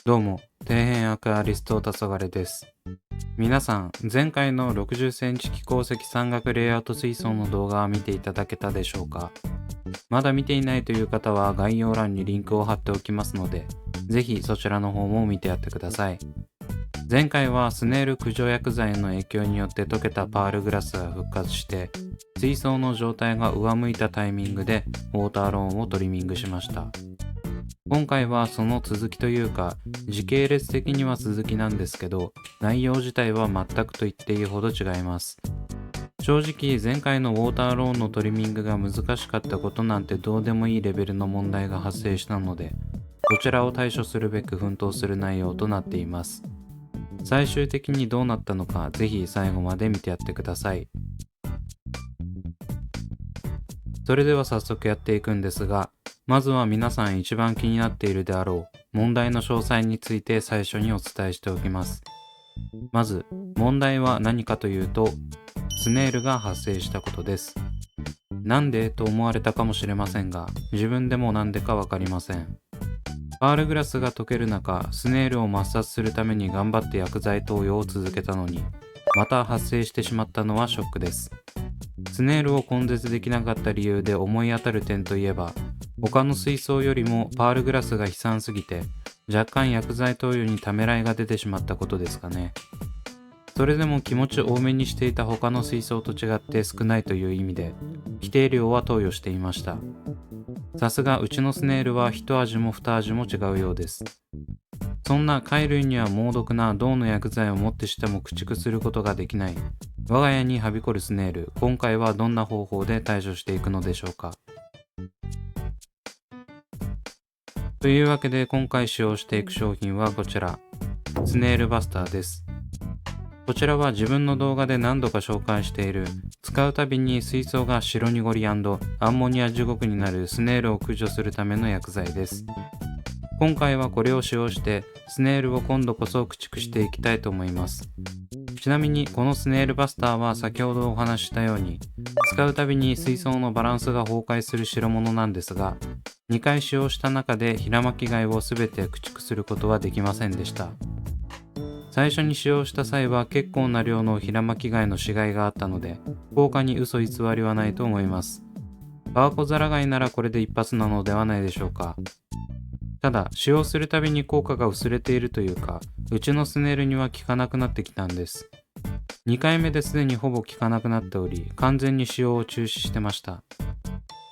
どうも、底辺アクアリスト黄昏です。皆さん、前回の60センチ気鉱石山岳レイアウト水槽の動画を見ていただけたでしょうか。まだ見ていないという方は概要欄にリンクを貼っておきますので、ぜひそちらの方も見てやってください。前回はスネール駆除薬剤の影響によって溶けたパールグラスが復活して、水槽の状態が上向いたタイミングでウォーターローンをトリミングしました。今回はその続きというか、時系列的には続きなんですけど、内容自体は全くと言っていいほど違います。正直前回のウォーターローンのトリミングが難しかったことなんてどうでもいいレベルの問題が発生したので、こちらを対処するべく奮闘する内容となっています。最終的にどうなったのか、ぜひ最後まで見てやってください。それでは早速やっていくんですが、まずは皆さん一番気になっているであろう問題の詳細について最初にお伝えしておきます。まず、問題は何かというと、スネールが発生したことです。なんでと思われたかもしれませんが、自分でもなんでかわかりません。パールグラスが溶ける中、スネールを抹殺するために頑張って薬剤投与を続けたのに、また発生してしまったのはショックです。スネールを根絶できなかった理由で思い当たる点といえば、他の水槽よりもパールグラスが悲惨すぎて、若干薬剤投与にためらいが出てしまったことですかね。それでも気持ち多めにしていた他の水槽と違って少ないという意味で、規定量は投与していました。さすがうちのスネールは一味も二味も違うようです。そんな貝類には猛毒な銅の薬剤をもってしても駆逐することができない我が家にはびこるスネール、今回はどんな方法で対処していくのでしょうか。というわけで今回使用していく商品はこちら、スネールバスターです。こちらは自分の動画で何度か紹介している、使うたびに水槽が白濁り&アンモニア地獄になるスネールを駆除するための薬剤です。今回はこれを使用してスネールを今度こそ駆逐していきたいと思います。ちなみにこのスネールバスターは先ほどお話ししたように、使うたびに水槽のバランスが崩壊する代物なんですが、2回使用した中でヒラマキ貝を全て駆逐することはできませんでした。最初に使用した際は結構な量のヒラマキ貝の死骸があったので、効果に嘘偽りはないと思います。パワコザラ貝ならこれで一発なのではないでしょうか。ただ、使用するたびに効果が薄れているというか、うちのスネールには効かなくなってきたんです。2回目ですでにほぼ効かなくなっており、完全に使用を中止してました。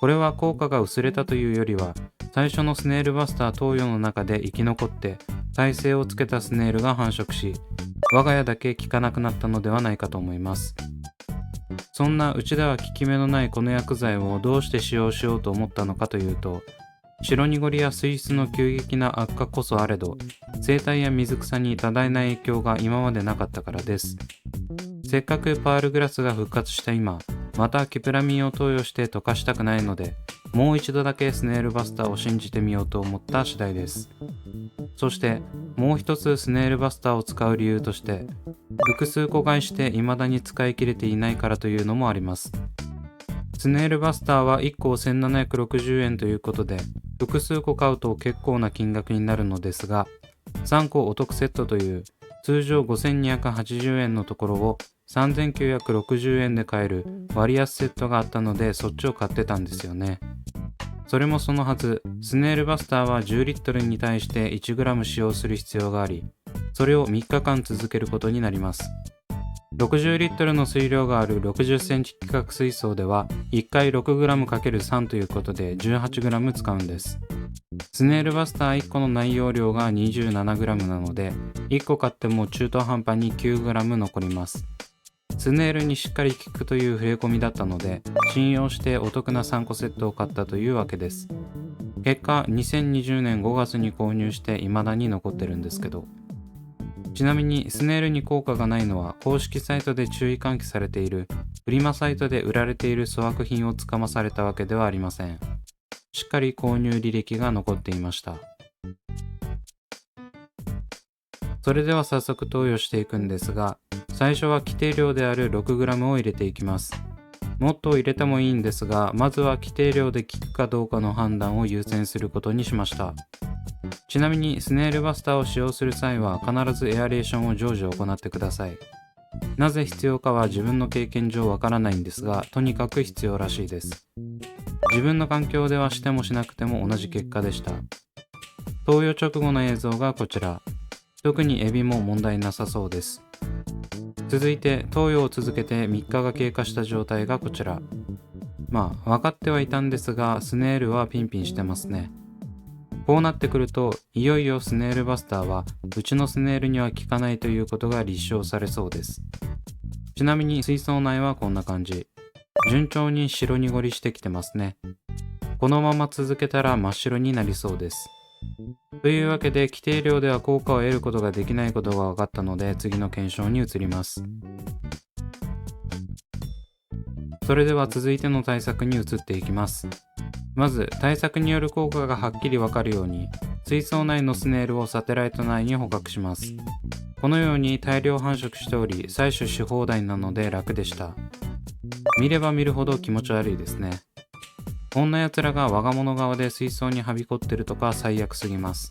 これは効果が薄れたというよりは、最初のスネールバスター投与の中で生き残って、耐性をつけたスネールが繁殖し、我が家だけ効かなくなったのではないかと思います。そんなうちでは効き目のないこの薬剤をどうして使用しようと思ったのかというと、白濁りや水質の急激な悪化こそあれど、生態や水草に多大な影響が今までなかったからです。せっかくパールグラスが復活した今、またキプラミンを投与して溶かしたくないので、もう一度だけスネールバスターを信じてみようと思った次第です。そしてもう一つスネールバスターを使う理由として、複数個買いして未だに使い切れていないからというのもあります。スネールバスターは1個1760円ということで、複数個買うと結構な金額になるのですが、3個お得セットという通常5280円のところを3960円で買える割安セットがあったので、そっちを買ってたんですよね。それもそのはず、スネールバスターは10リットルに対して 1g 使用する必要があり、それを3日間続けることになります。60リットルの水量がある60センチ規格水槽では1回 6g×3 ということで 18g 使うんです。スネールバスター1個の内容量が 27g なので、1個買っても中途半端に 9g 残ります。スネールにしっかり効くという触れ込みだったので、信用してお得な3個セットを買ったというわけです。結果2020年5月に購入して未だに残ってるんですけど、ちなみにスネールに効果がないのは公式サイトで注意喚起されているフリマサイトで売られている粗悪品をつかまされたわけではありません。しっかり購入履歴が残っていました。それでは早速投与していくんですが、最初は規定量である 6g を入れていきます。もっと入れてもいいんですが、まずは規定量で効くかどうかの判断を優先することにしました。ちなみにスネールバスターを使用する際は必ずエアレーションを常時行ってください。なぜ必要かは自分の経験上わからないんですが、とにかく必要らしいです。自分の環境ではしてもしなくても同じ結果でした。投与直後の映像がこちら。特にエビも問題なさそうです。続いて投与を続けて3日が経過した状態がこちら。分かってはいたんですが、スネールはピンピンしてますね。こうなってくると、いよいよスネールバスターはうちのスネールには効かないということが立証されそうです。ちなみに水槽内はこんな感じ。順調に白濁りしてきてますね。このまま続けたら真っ白になりそうです。というわけで規定量では効果を得ることができないことが分かったので、次の検証に移ります。それでは続いての対策に移っていきます。まず対策による効果がはっきり分かるように、水槽内のスネールをサテライト内に捕獲します。このように大量繁殖しており、採取し放題なので楽でした。見れば見るほど気持ち悪いですね。こんな奴らが我が物側で水槽にはびこってるとか最悪すぎます。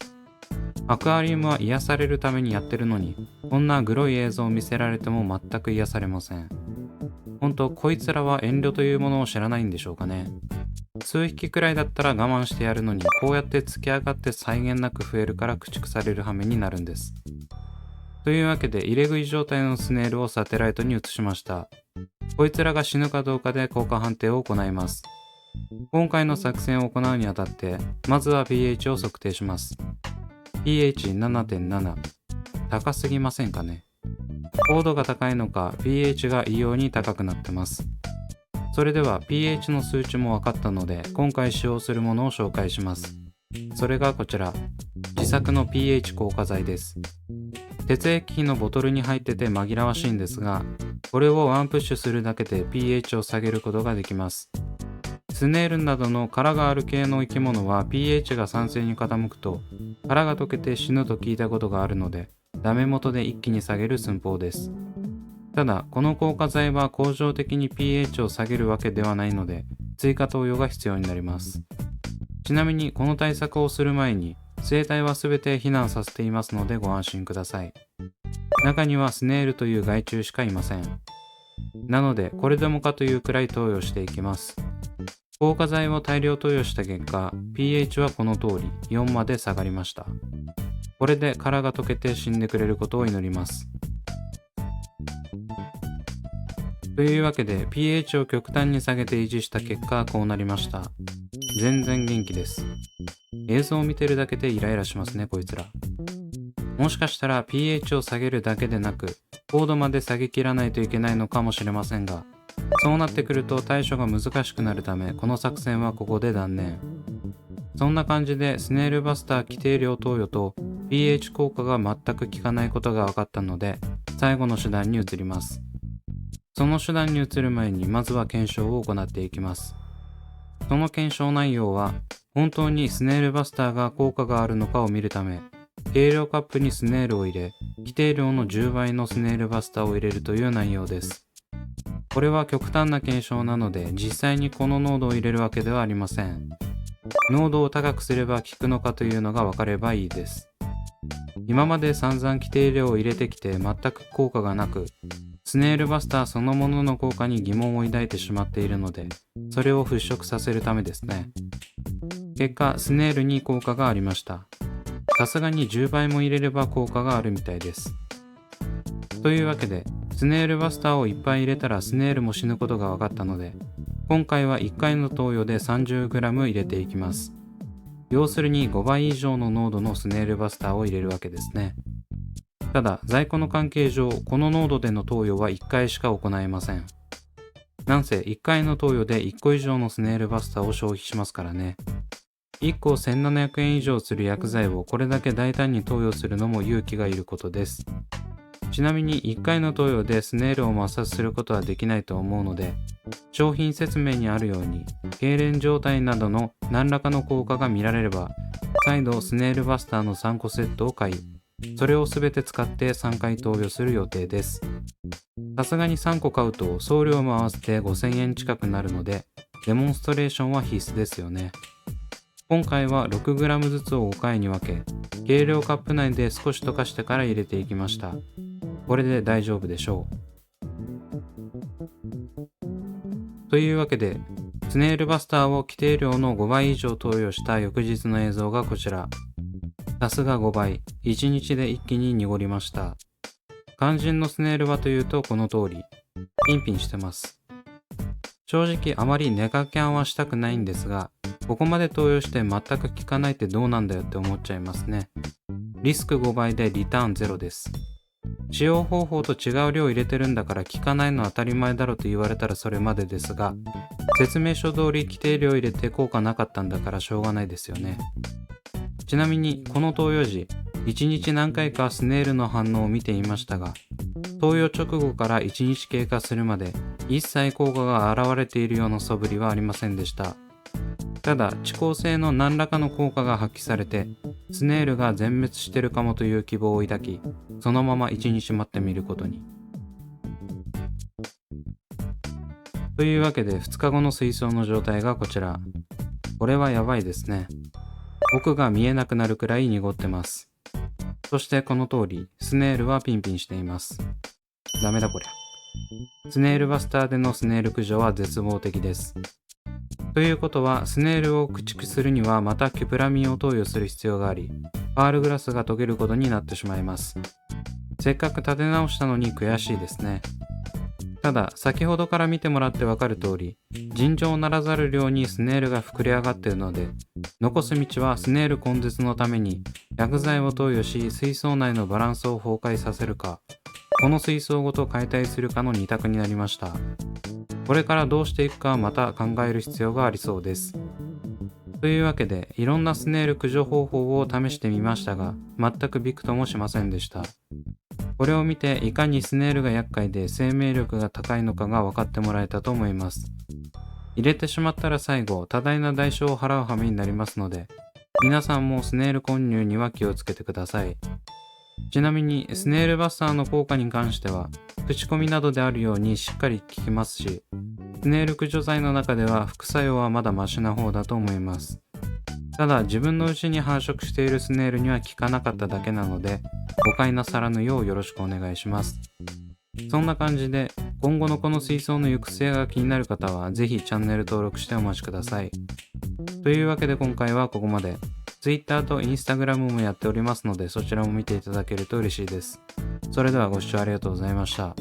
アクアリウムは癒されるためにやってるのに、こんなグロい映像を見せられても全く癒されません。ほんとこいつらは遠慮というものを知らないんでしょうかね。数匹くらいだったら我慢してやるのに、こうやって突き上がって際限なく増えるから駆逐される羽目になるんです。というわけで入れ食い状態のスネールをサテライトに移しました。こいつらが死ぬかどうかで効果判定を行います。今回の作戦を行うにあたって、まずは pH を測定します。pH7.7 高すぎませんかね。高度が高いのか pH が異様に高くなってます。それでは pH の数値も分かったので、今回使用するものを紹介します。それがこちら、自作の pH 硬化剤です。鉄液費のボトルに入ってて紛らわしいんですが、これをワンプッシュするだけで pH を下げることができます。スネールなどの殻がある系の生き物は pH が酸性に傾くと殻が溶けて死ぬと聞いたことがあるので、ダメ元で一気に下げる寸法です。ただこの硬化剤は恒常的に pH を下げるわけではないので、追加投与が必要になります。ちなみにこの対策をする前に生態は全て避難させていますのでご安心ください。中にはスネールという害虫しかいません。なのでこれでもかというくらい投与していきます。硬化剤を大量投与した結果、pH はこの通り4まで下がりました。これで殻が溶けて死んでくれることを祈ります。というわけで pH を極端に下げて維持した結果こうなりました。全然元気です。映像を見てるだけでイライラしますね、こいつら。もしかしたら pH を下げるだけでなく、高度まで下げきらないといけないのかもしれませんが、そうなってくると対処が難しくなるため、この作戦はここで断念。そんな感じでスネールバスター規定量投与と pH 効果が全く効かないことが分かったので、最後の手段に移ります。その手段に移る前にまずは検証を行っていきます。その検証内容は、本当にスネールバスターが効果があるのかを見るため、計量カップにスネールを入れ、規定量の10倍のスネールバスターを入れるという内容です。これは極端な検証なので、実際にこの濃度を入れるわけではありません。濃度を高くすれば効くのかというのが分かればいいです。今まで散々規定量を入れてきて全く効果がなく、スネールバスターそのものの効果に疑問を抱いてしまっているので、それを払拭させるためですね。結果、スネールに効果がありました。さすがに10倍も入れれば効果があるみたいです。というわけで、スネールバスターをいっぱい入れたらスネールも死ぬことが分かったので、今回は1回の投与で 30g 入れていきます。要するに5倍以上の濃度のスネールバスターを入れるわけですね。ただ、在庫の関係上、この濃度での投与は1回しか行えません。なんせ1回の投与で1個以上のスネールバスターを消費しますからね。1個1700円以上する薬剤をこれだけ大胆に投与するのも勇気がいることです。ちなみに1回の投与でスネールを抹殺することはできないと思うので、商品説明にあるように、痙攣状態などの何らかの効果が見られれば、再度スネールバスターの3個セットを買い、それをすべて使って3回投与する予定です。さすがに3個買うと送料も合わせて5000円近くなるので、デモンストレーションは必須ですよね。今回は 6g ずつを5回に分け、計量カップ内で少し溶かしてから入れていきました。これで大丈夫でしょう。というわけで、スネイルバスターを規定量の5倍以上投与した翌日の映像がこちら。さすが5倍、1日で一気に濁りました。肝心のスネイルはというとこの通り、ピンピンしてます。正直あまりネガキャンはしたくないんですが、ここまで投与して全く効かないってどうなんだよって思っちゃいますね。リスク5倍でリターン0です。使用方法と違う量入れてるんだから効かないのは当たり前だろと言われたらそれまでですが、説明書通り規定量入れて効果なかったんだからしょうがないですよね。ちなみにこの投与時、1日何回かスネイルの反応を見ていましたが、投与直後から1日経過するまで一切効果が現れているような素振りはありませんでした。ただ、遅効性の何らかの効果が発揮されて、スネイルが全滅してるかもという希望を抱き、そのまま1日待ってみることに。というわけで2日後の水槽の状態がこちら。これはやばいですね。奥が見えなくなるくらい濁ってます。そしてこの通り、スネイルはピンピンしています。ダメだこりゃ。スネイルバスターでのスネイル駆除は絶望的です。ということは、スネイルを駆逐するにはまたキュプラミンを投与する必要があり、パールグラスが溶けることになってしまいます。せっかく立て直したのに悔しいですね。ただ、先ほどから見てもらってわかる通り、尋常ならざる量にスネイルが膨れ上がっているので、残す道はスネイル根絶のために薬剤を投与し水槽内のバランスを崩壊させるか、この水槽ごと解体するかの2択になりました。これからどうしていくかはまた考える必要がありそうです。というわけで、いろんなスネイル駆除方法を試してみましたが、全くびくともしませんでした。これを見ていかにスネイルが厄介で生命力が高いのかが分かってもらえたと思います。入れてしまったら最後、多大な代償を払う羽目になりますので、皆さんもスネイル混入には気をつけてください。ちなみに、スネイルバスターの効果に関しては、口コミなどであるようにしっかり効きますし、スネイル駆除剤の中では副作用はまだマシな方だと思います。ただ、自分のうちに繁殖しているスネイルには効かなかっただけなので、誤解なさらぬようよろしくお願いします。そんな感じで、今後のこの水槽の行く末が気になる方は、ぜひチャンネル登録してお待ちください。というわけで今回はここまで。Twitter と Instagram もやっておりますので、そちらも見ていただけると嬉しいです。それではご視聴ありがとうございました。